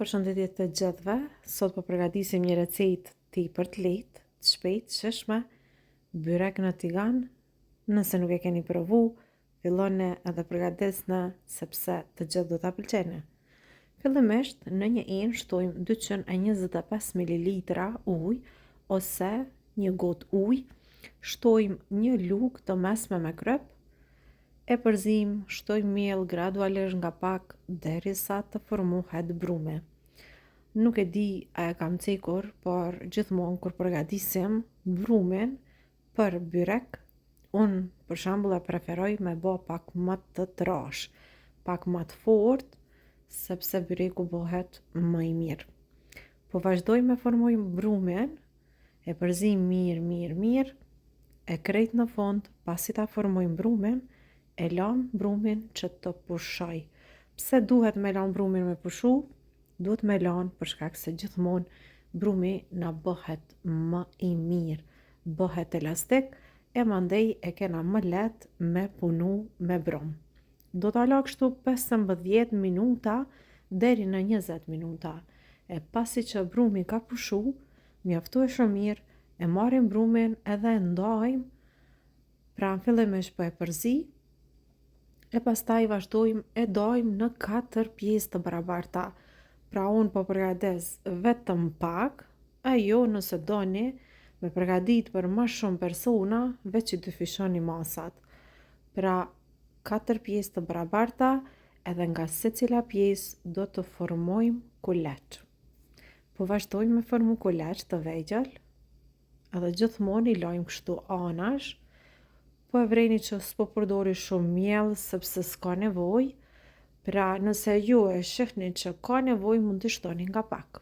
Përshëndetje të gjithëve. Sot po përgatisim një recetë tepër të lehtë, të shpejtë, shishme, byrek në tigan. Nëse nuk e keni provu, filloni edhe përgatisni sepse të gjithë do ta pëlqeni. Fillimisht në një enë shtojmë 225 ml ujë ose një gotë ujë, shtojmë një lugë të mesme me kryp, e përzim, shtojmë miell gradualisht nga pak derisa të formohet brumi. Nuk e di a e kam cekur, por gjithmonë kur përgatisim brumin për byrek, unë për shembull e preferoj me bë pak më të trash, pak më të fortë, sepse byreku bëhet më i mirë. Po vazhdoj me formojmë brumin, e përzim mirë, e krejt në fund, pasi ta formojmë brumin, e lam brumin që të pushoj. Pse duhet me lan brumin me pushu? Duhet me lan për shkak se gjithmonë brumi na bëhet më i mirë, bëhet elastik e mandej e kena më lehtë me punu me brum. Do ta la kështu 15 minuta deri në 20 minuta. E pasi që brumi ka pushu, mjaftueshëm mirë, e marrim brumin edhe e ndajmë, pra fillimisht po e përzi, e pastaj vazhdojmë e dajmë në 4 pjesë të barabarta. Pra unë po përgatis vetëm pak, ajo nëse doni me përgatit për më shumë persona, veç i dyfishoni masat. Pra 4 pjesë të barabarta, edhe nga secila pjesë do të formojmë kuleç. Po vazhdojmë me formu kuleç të vegjël, edhe gjithmonë i lajmë kështu anash. Po e vreni që s'po përdori shumë miell sepse s'ka nevojë, pra nëse ju e shihni që ka nevojë mund t'i shtoni nga pak.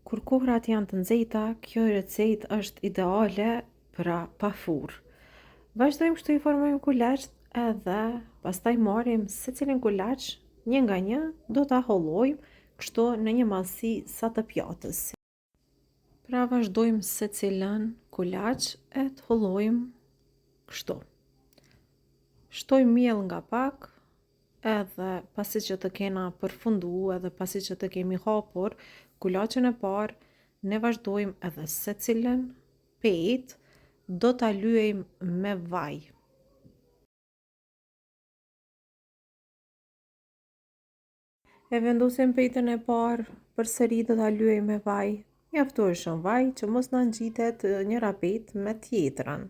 Kur kohrat janë të nxehta, kjo recetë është ideale pra pa furrë. Vazhdojmë kështu i formojmë kuleçt edhe pastaj marrim secilin kuleç, një nga një, do ta hollojmë kështu në një mallësi sa të pjatës. Pra vazhdojmë secilën kuleç e të hollojmë kështu. Shtojmë miell nga pak, edhe pasi që të kena përfundu edhe pasi që të kemi hapur kulaçin e parë, ne vazhdojmë edhe secilën petë, do ta lyejmë me vaj. E vendosim petën e parë, përsëri do ta lyejmë me vaj. Mjaftueshëm vaj që mos na ngjitet njëra petë me tjetrën.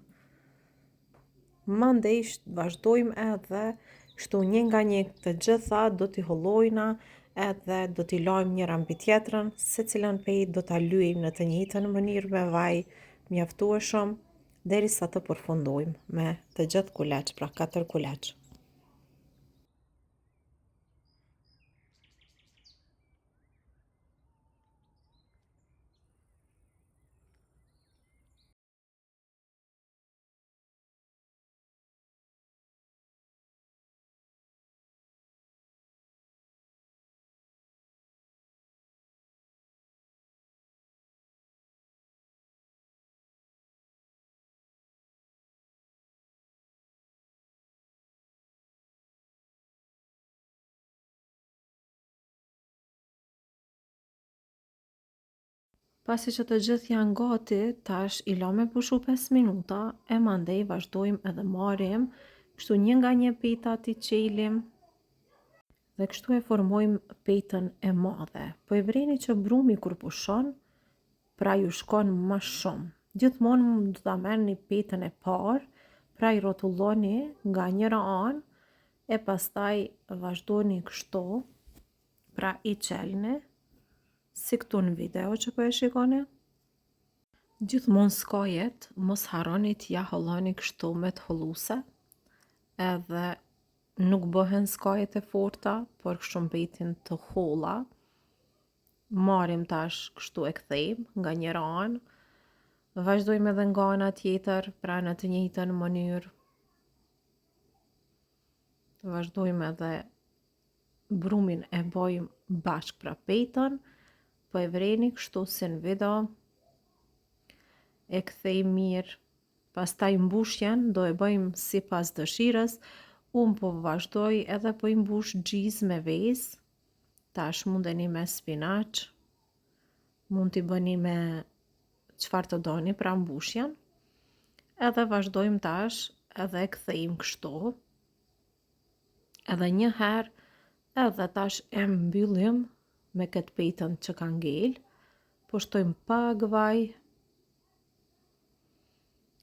Mandej vazhdojmë edhe kështu një nga një të gjitha do t'i hollojna edhe do t'i lajmë njëra mbi tjetrën, secilën petë do ta lyejmë në të njëjtën mënyrë me vaj mjaftueshëm derisa të përfundojmë me të gjithë kuleç, pra 4 kuleç. Pasi që të gjithë janë gati, tash i la me pushu 5 minuta, e mandej vazhdojmë edhe marrim, kështu një nga një petat i qelim, dhe kështu e formojmë petën e madhe. Po e vreni që brumi kur pushon, pra ju shkon më shumë. Gjithmonë do ta merrni petën e parë, pra i rrotulloni nga njëra anë, e pastaj vazhdoni kështu, pra i qelni, si këtu në video që po e shikoni. Gjithmonë skajet, mos harroni t'ja holloni kështu me t'holluse, edhe nuk bëhen skajet e forta, por shëmbetin të holla. Marrim tash kështu e kthejmë nga njëra anë, vazhdojmë edhe nga ana tjetër, pra në të njëjtën mënyrë. Vazhdojmë edhe brumin e bojmë bashkë pra petën, po e vreni kështu si në video, e kthejmë mirë, pastaj mbushjen do e bëjmë sipas dëshirës, unë po vazhdoj edhe po i mbush gjizë me vezë, tash mundeni me spinaq, mund t'i bëni me çfarë të doni pra mbushjen, edhe vazhdojmë tash edhe kthejmë kështu, edhe një herë, edhe tash e mbyllim me këtë pejtën që ka ngel, po shtojmë pak vaj,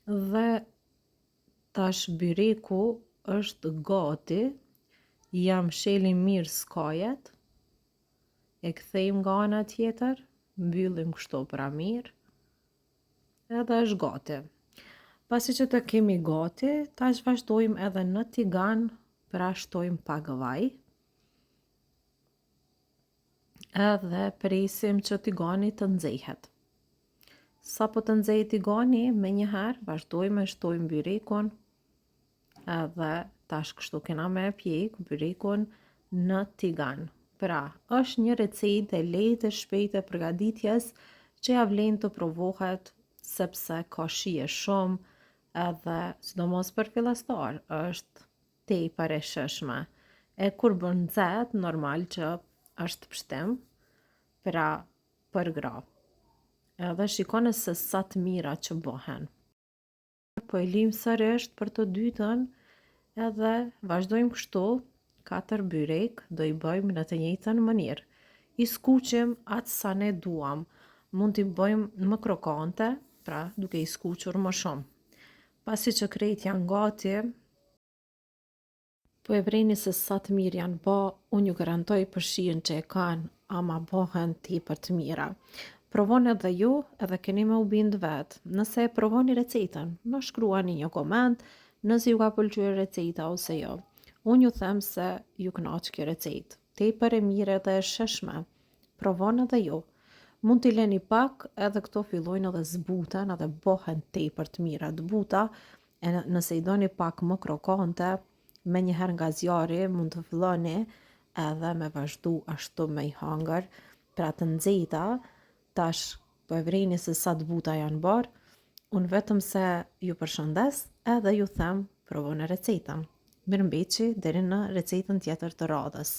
dhe tash byreku është gati, jam sheli mirë skojet, e kthejmë nga ana tjetër, mbyllim kështu pra mirë, edhe është gati. Pasi që të kemi gati, tash vazhdojmë edhe në tigan, pra shtojmë pak vaj, edhe presim që tigani të nxehet. Sa po të nxehet tigani, me njëherë vazhdojmë e shtojmë byrekun, edhe tash kështu kena me pjek byrekun në tigan. Pra, është një recetë e lehtë e shpejtë e përgatitjes që ja vlen të provohet, sepse ka shije shumë, edhe sidomos për fillastar është tepër e shijshme. E kur bën nxehtë, normal që është pështim, pra për gra. Edhe shikoni se sa të mira që bëhen. Po e lim sërish për të dytën, edhe vazhdojmë kështu, 4 byrek do i bëjmë në të njëjtën mënyrë. I skuqim atë sa ne duam. Mund t'i bëjmë më krokante, pra duke i skuqur më shumë. Pasi që krejt janë gati, po e vreni se sa të mirë janë bë, unë ju garantoj për shijen që e kanë, ama bëhen tepër të mira. Provoni edhe ju, edhe keni me u bindë vetë. Nëse e provoni recetën, më shkruani një koment, nëse ju ka pëlqyer receta ose jo. Unë ju them se ju kënaq kjo recetë. Tepër e mirë edhe e shijshme. Provoni edhe ju. Mund t'i leni pak, edhe këto fillojnë edhe zbuten, edhe bëhen tepër të mira të buta, e nëse i doni pak më krokante, me njëherë nga zjarri mund të filloni edhe me vazhdu ashtu me i hangër, pra të nxehta, tash po e vreni se sa të buta janë bërë, unë vetëm se ju përshëndes edhe ju them provoni recetën. Mirëmbëçi deri në recetën tjetër të radhës.